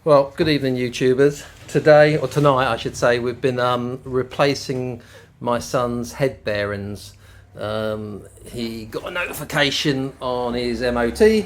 Well, good evening, YouTubers. Today, or tonight, I should say, we've been replacing my son's head bearings. He got a notification on his MOT,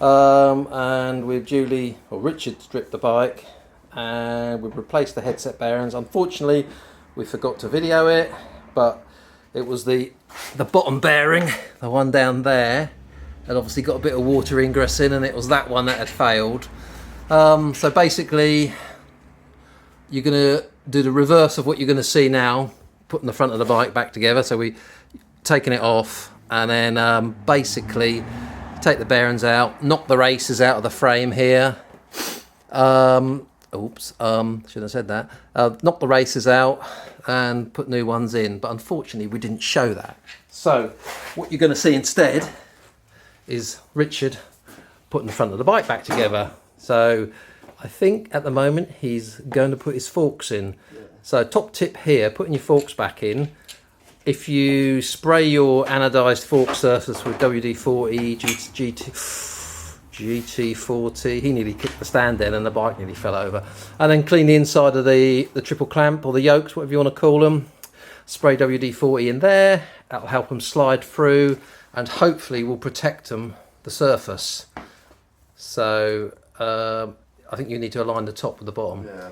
and Richard stripped the bike, and we've replaced the headset bearings. Unfortunately, we forgot to video it, but it was the bottom bearing, the one down there, had obviously got a bit of water ingress in, and it was that one that had failed. So basically, you're going to do the reverse of what you're going to see now, putting the front of the bike back together. So we taking it off, and then basically take the bearings out, knock the races out of the frame here. Shouldn't have said that. Knock the races out and put new ones in, but unfortunately we didn't show that. So what you're going to see instead is Richard putting the front of the bike back together. So I think at the moment he's going to put his forks in. Yeah. So top tip here, putting your forks back in. If you spray your anodized fork surface with WD-40, GT40, he nearly kicked the stand in and the bike nearly fell over. And then clean the inside of the triple clamp or the yokes, whatever you want to call them. Spray WD-40 in there, that'll help them slide through and hopefully will protect them, the surface. So I think you need to align the top with the bottom. Yeah.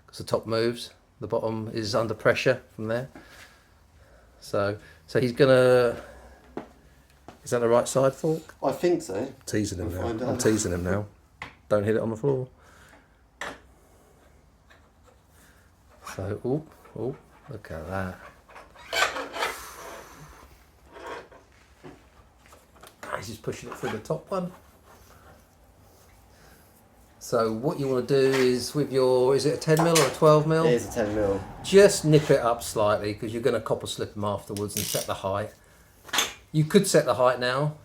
Because the top moves, the bottom is under pressure from there. So he's gonna. Is that the right side fork? I think so. Teasing him now. I'm teasing him now. Don't hit it on the floor. So, oh, look at that. He's just pushing it through the top one. So what you want to do is with your, is it a 10 mil or a 12 mil? It is a 10 mil. Just nip it up slightly because you're going to copper slip them afterwards and set the height. You could set the height now.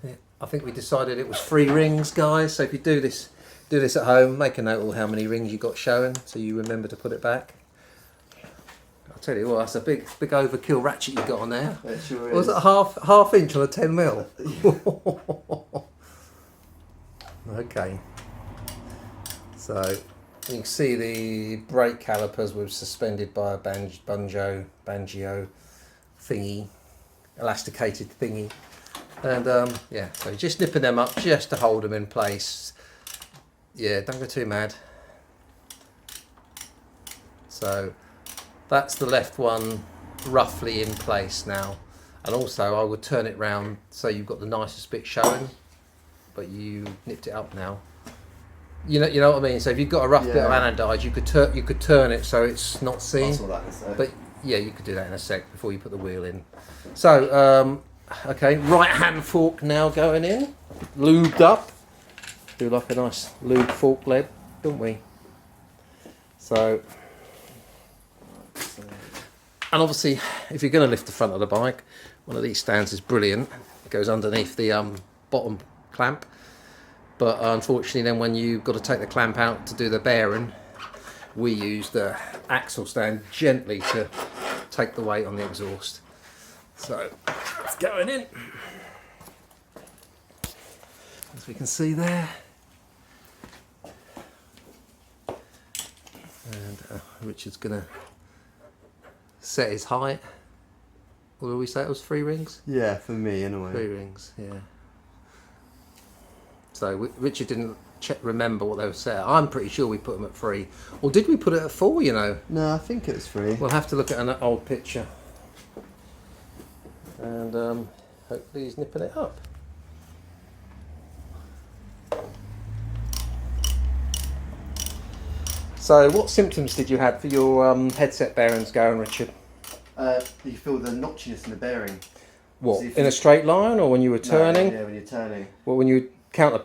I think we decided it was 3 rings, guys. So if you do this at home, make a note of how many rings you got showing so you remember to put it back. I'll tell you what, that's a big overkill ratchet you got on there. It sure is. Was it half inch on a 10 mil? Okay. So you can see the brake calipers were suspended by a banjo thingy, elasticated thingy, and yeah, so just nipping them up just to hold them in place. Yeah, don't go too mad. So that's the left one roughly in place now, and also I would turn it round so you've got the nicest bit showing, but you nipped it up now. You know what I mean. So if you've got a rough bit of anodized, you could turn it so it's not seen. But yeah, you could do that in a sec before you put the wheel in. So okay, right hand fork now going in, lubed up. Do like a nice lubed fork lead, don't we? So, and obviously, if you're going to lift the front of the bike, one of these stands is brilliant. It goes underneath the bottom clamp. But unfortunately then when you've got to take the clamp out to do the bearing, we use the axle stand gently to take the weight on the exhaust. So it's going in. As we can see there. And Richard's going to set his height. What did we say it was 3 rings? Yeah, for me anyway. 3 rings, yeah. So Richard didn't remember what they were set at. I'm pretty sure we put them at 3. Or did we put it at 4, you know? No, I think it was 3. We'll have to look at an old picture. And hopefully he's nipping it up. So what symptoms did you have for your headset bearings going, Richard? You feel the notchiness in the bearing. What, so in a straight line or when you were turning? No, yeah, when you're turning. Well, when you counter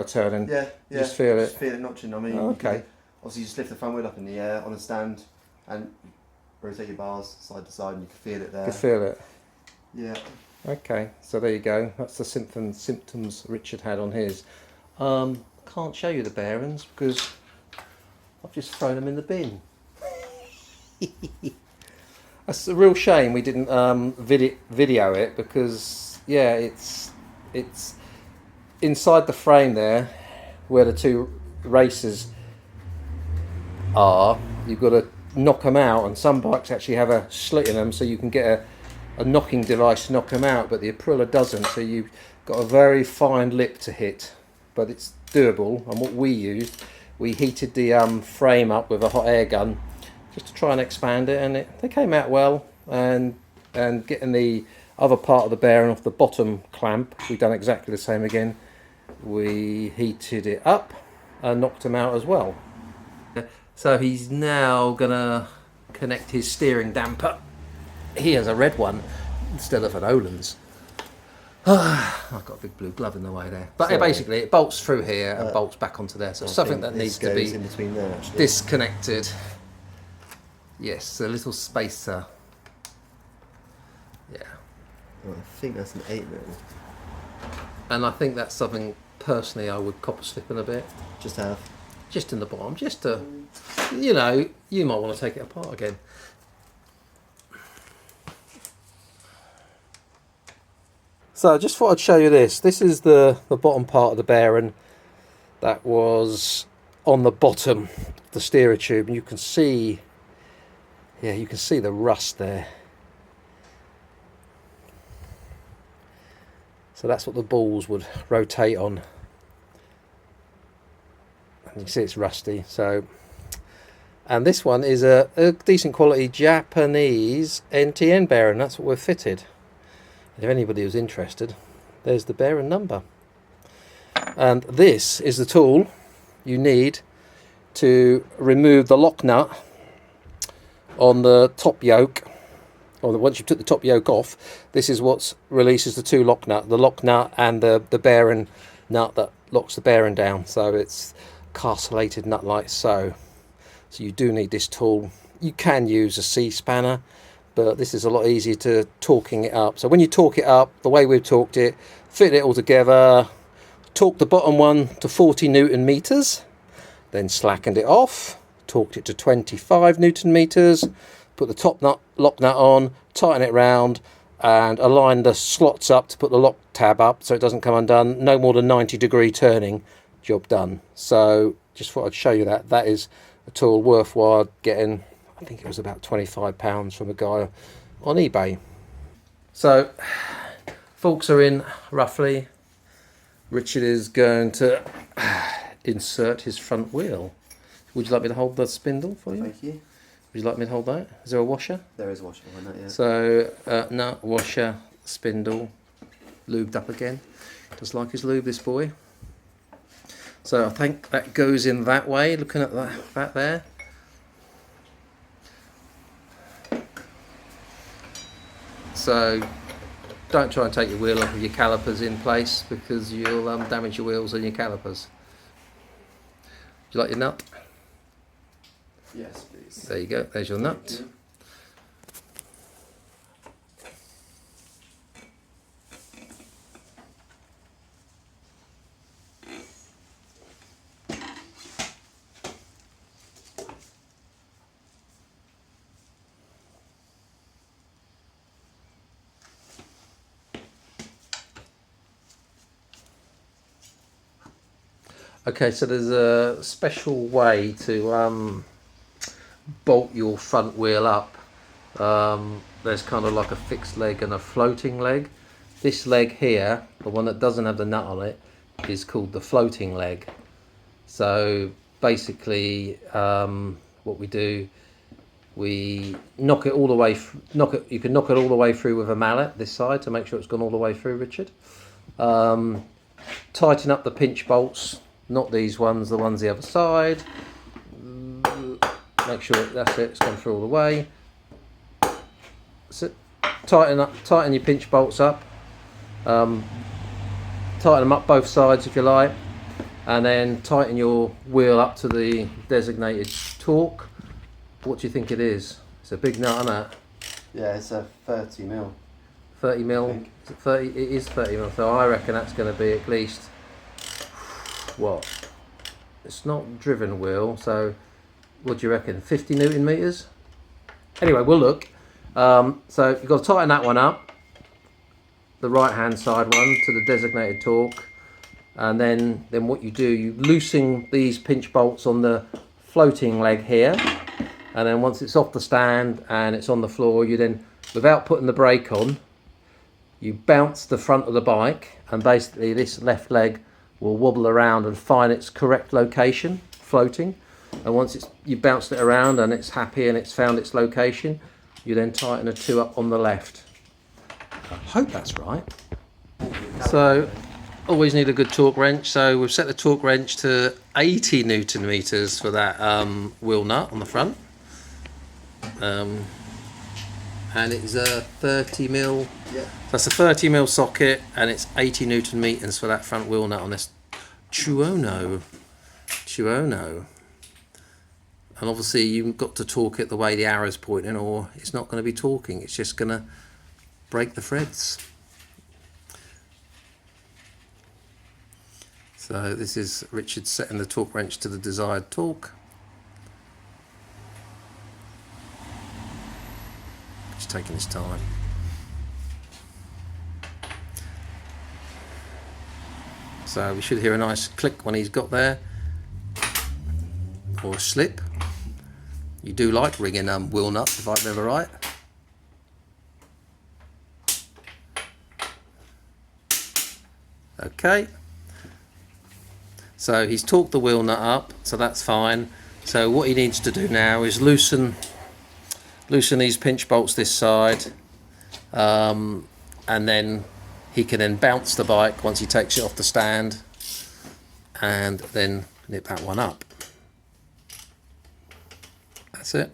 turning, yeah, just feel it. Just feel it notching. I mean, okay. Obviously, you just lift the front wheel up in the air on a stand, and rotate your bars side to side, and you can feel it there. You can feel it. Yeah. Okay, so there you go. That's the symptoms Richard had on his. Can't show you the bearings because I've just thrown them in the bin. That's a real shame we didn't video it because yeah, it's inside the frame there where the 2 racers are, you've got to knock them out, and some bikes actually have a slit in them so you can get a knocking device to knock them out, but the Aprilia doesn't, so you've got a very fine lip to hit, but it's doable. And what we used, we heated the frame up with a hot air gun just to try and expand it, and they came out well. And getting the other part of the bearing off the bottom clamp, we've done exactly the same again. We heated it up and knocked them out as well. So he's now gonna connect his steering damper. He has a red one instead of an Oland's. I've got a big blue glove in the way there. But basically it bolts through here and bolts back onto there. So something that needs to be in between there, actually. disconnected. Yes, a little spacer. Yeah. Oh, I think that's an 8mm. And I think that's something personally I would copper slip in a bit. Just in the bottom, just to, you know, you might want to take it apart again. So I just thought I'd show you this. This is the bottom part of the bearing that was on the bottom of the steerer tube, and you can see, yeah, you can see the rust there. So that's what the balls would rotate on. And you can see it's rusty. So, and this one is a decent quality Japanese NTN bearing. That's what we've fitted. If anybody was interested, there's the bearing number. And this is the tool you need to remove the lock nut on the top yoke. Or once you've took the top yoke off, this is what releases the two lock nut, the lock nut and the bearing nut that locks the bearing down. So it's castellated nut like so. So you do need this tool. You can use a C-spanner, but this is a lot easier to torquing it up. So when you torque it up, the way we've torqued it, fit it all together, torqued the bottom one to 40 Newton meters, then slackened it off, torqued it to 25 Newton meters, put the top nut, lock nut on, tighten it round, and align the slots up to put the lock tab up so it doesn't come undone. No more than 90-degree turning, job done. So just thought I'd show you that. That is a tool worthwhile getting. I think it was about £25 from a guy on eBay. So forks are in roughly. Richard is going to insert his front wheel. Would you like me to hold the spindle for you? Thank you. Would you like me to hold that? Is there a washer? There is a washer on that, yeah. So nut, washer, spindle, lubed up again. Just like his lube, this boy. So I think that goes in that way, looking at that there. So don't try and take your wheel off with your calipers in place, because you'll damage your wheels and your calipers. Would you like your nut? Yes, please. There you go, there's your nut. Okay, so there's a special way to bolt your front wheel up. There's kind of like a fixed leg and a floating leg. This leg here, the one that doesn't have the nut on it, is called the floating leg. So basically what we do, we knock it all the way, you can knock it all the way through with a mallet this side to make sure it's gone all the way through, Richard. Tighten up the pinch bolts, not these ones, the ones the other side. Make sure that's it, it's gone through all the way. So tighten your pinch bolts up. Tighten them up both sides if you like, and then tighten your wheel up to the designated torque. What do you think it is? It's a big nut, isn't it? Yeah, it's a 30mm. 30 mil. Is it 30? It is 30 mil. So I reckon that's going to be at least, what? It's not driven wheel, so what do you reckon? 50 Newton meters? Anyway, we'll look. So you've got to tighten that one up, the right hand side one, to the designated torque, and then what you do, you loosen these pinch bolts on the floating leg here, and then once it's off the stand and it's on the floor, you then, without putting the brake on, you bounce the front of the bike, and basically this left leg will wobble around and find its correct location floating. And once you've bounced it around and it's happy and it's found its location, you then tighten a 2 up on the left. I hope that's right. So always need a good torque wrench, so we've set the torque wrench to 80 Newton meters for that wheel nut on the front, and it's a 30 mil. Yeah. That's a 30 mil socket, and it's 80 Newton meters for that front wheel nut on this Tuono. And obviously you've got to torque it the way the arrow's pointing, or it's not going to be torquing. It's just going to break the threads. So this is Richard setting the torque wrench to the desired torque. Just taking his time. So we should hear a nice click when he's got there, or a slip. You do like ringing wheel nuts, if I remember right. Okay. So he's torqued the wheel nut up, so that's fine. So what he needs to do now is loosen these pinch bolts this side, and then he can then bounce the bike once he takes it off the stand, and then nip that one up. That's it.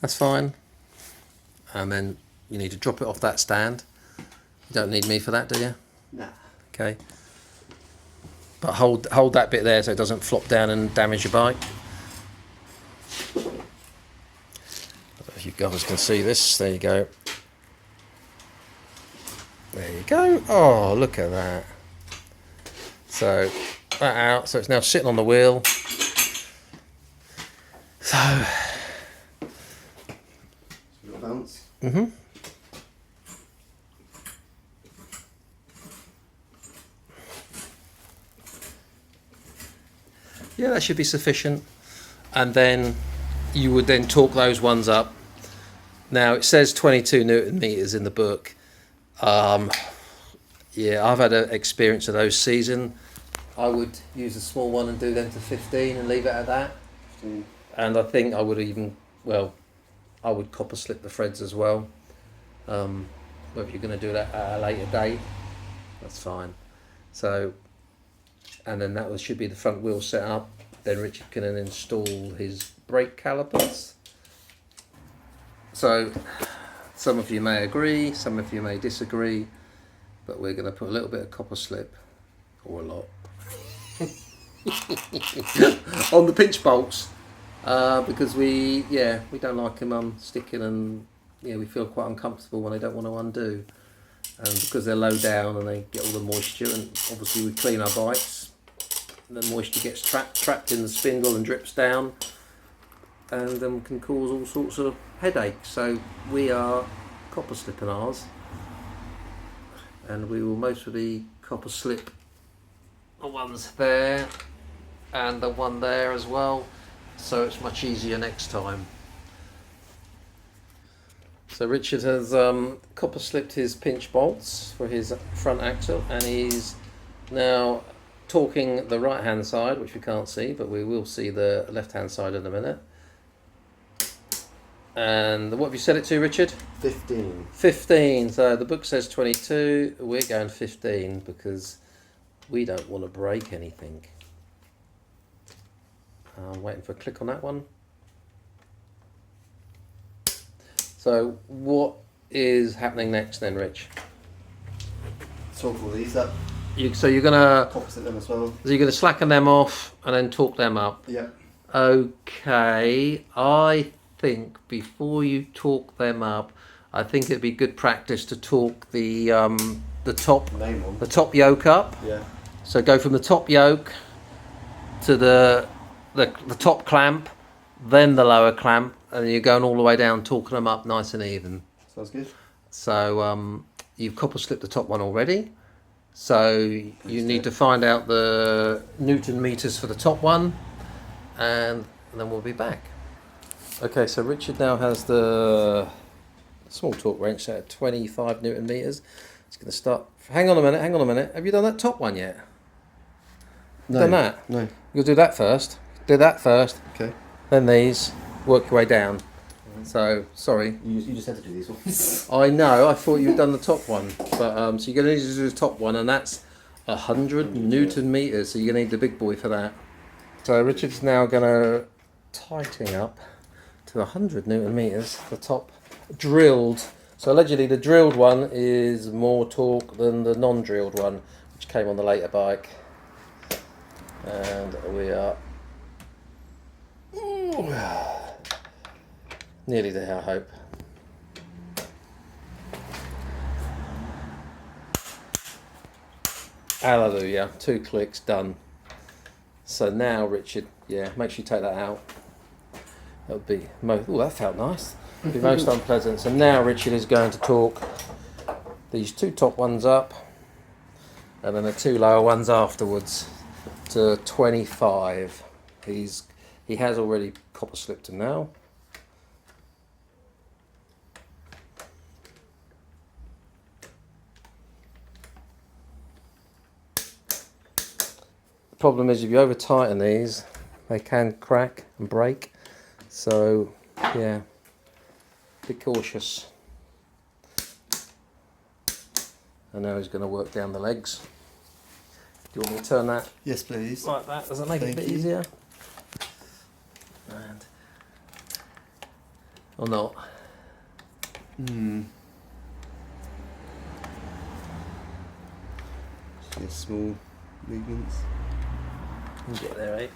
That's fine. And then you need to drop it off that stand. You don't need me for that, do you? Nah. Okay. But hold that bit there so it doesn't flop down and damage your bike. If you guys can see this, there you go. There you go. Oh, look at that. So that out. So it's now sitting on the wheel. So. Little bounce. Mhm. Yeah, that should be sufficient. And then you would then torque those ones up. Now it says 22 Newton meters in the book. Yeah, I've had an experience of those season. I would use a small one and do them to 15 and leave it at that. 15. And I think I would even, well, I would copper slip the threads as well. Whether you're going to do that at a later date, that's fine. So, and then that should be the front wheel set up. Then Richard can then install his brake calipers. So some of you may agree, some of you may disagree, but we're going to put a little bit of copper slip, or a lot, on the pinch bolts, because we don't like them sticking, and we feel quite uncomfortable when they don't want to undo, and because they're low down and they get all the moisture, and obviously we clean our bikes, and the moisture gets trapped in the spindle and drips down, and can cause all sorts of headaches. So we are copper slipping ours, and we will mostly copper slip the ones there and the one there as well, so it's much easier next time. So Richard has copper slipped his pinch bolts for his front axle, and he's now torquing the right hand side, which we can't see, but we will see the left hand side in a minute. And what have you set it to, Richard? 15. 15. So the book says 22. We're going 15 because we don't want to break anything. I'm waiting for a click on that one. So what is happening next then, Rich? Torque all these up. So you're gonna Opposite them as well. So you're gonna slacken them off and then torque them up. Yeah. Okay. I think before you torque them up, I think it'd be good practice to torque the top Main one. the top yoke up. Yeah. So go from the top yoke to the top clamp, then the lower clamp, and you're going all the way down, torquing them up nice and even. Sounds good. So you've copper slipped the top one already. So you need to find out the Newton meters for the top one, and then we'll be back. Okay, so Richard now has the small torque wrench set at 25 Newton meters. It's going to start. Hang on a minute. Have you done that top one yet? No. Done that? No. You'll do that first. Do that first. Okay. Then these. Work your way down. So, sorry. You just had to do these ones. I know, I thought you'd done the top one. But so you're going to need to do the top one, and that's 100 Newton meters. So you're going to need the big boy for that. So Richard's now going to tighten up to 100 Newton meters. The top drilled. So allegedly the drilled one is more torque than the non-drilled one, which came on the later bike. And we are nearly there, I hope. Hallelujah, 2 clicks, done. So now Richard, yeah, make sure you take that out. That would be that felt nice. It'd be most unpleasant. So now Richard is going to torque these 2 top ones up and then the 2 lower ones afterwards to 25. He has already copper slipped them now. The problem is if you over tighten these, they can crack and break. So yeah, be cautious. And now he's going to work down the legs. Do you want me to turn that? Yes, please. Like that? Does that make it a bit Thank you. easier? And or not? Just small movements. You get there, right?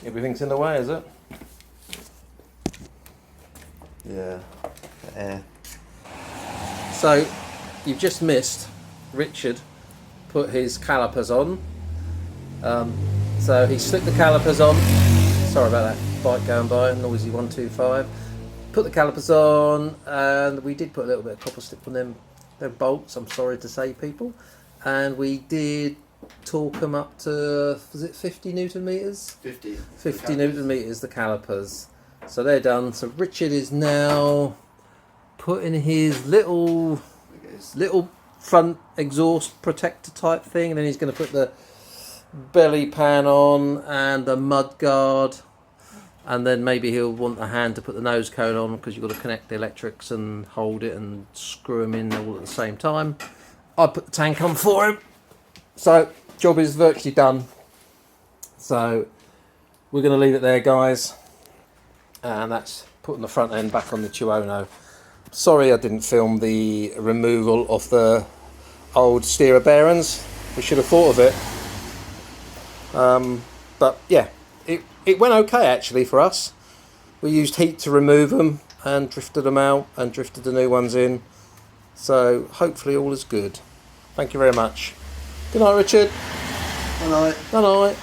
Everything's in the way, is it? Yeah. Air. So, you've just missed Richard put his calipers on. So he slipped the calipers on. Sorry about that bike going by, noisy 125. Put the calipers on, and we did put a little bit of copper slip on them bolts, I'm sorry to say, people. And we did torque them up to, was it 50 Newton meters? 50. 50 Newton meters, the calipers. So they're done. So Richard is now putting his little front exhaust protector type thing, and then he's going to put the belly pan on and the mud guard, and then maybe he'll want a hand to put the nose cone on, because you've got to connect the electrics and hold it and screw them in all at the same time. I put the tank on for him. So job is virtually done. So we're going to leave it there, guys, and that's putting the front end back on the Tuono. Sorry I didn't film the removal of the old steerer bearings. We should have thought of it. But yeah, it went okay actually for us. We used heat to remove them and drifted them out and drifted the new ones in. So hopefully all is good. Thank you very much. Good night, Richard. All right. Good night.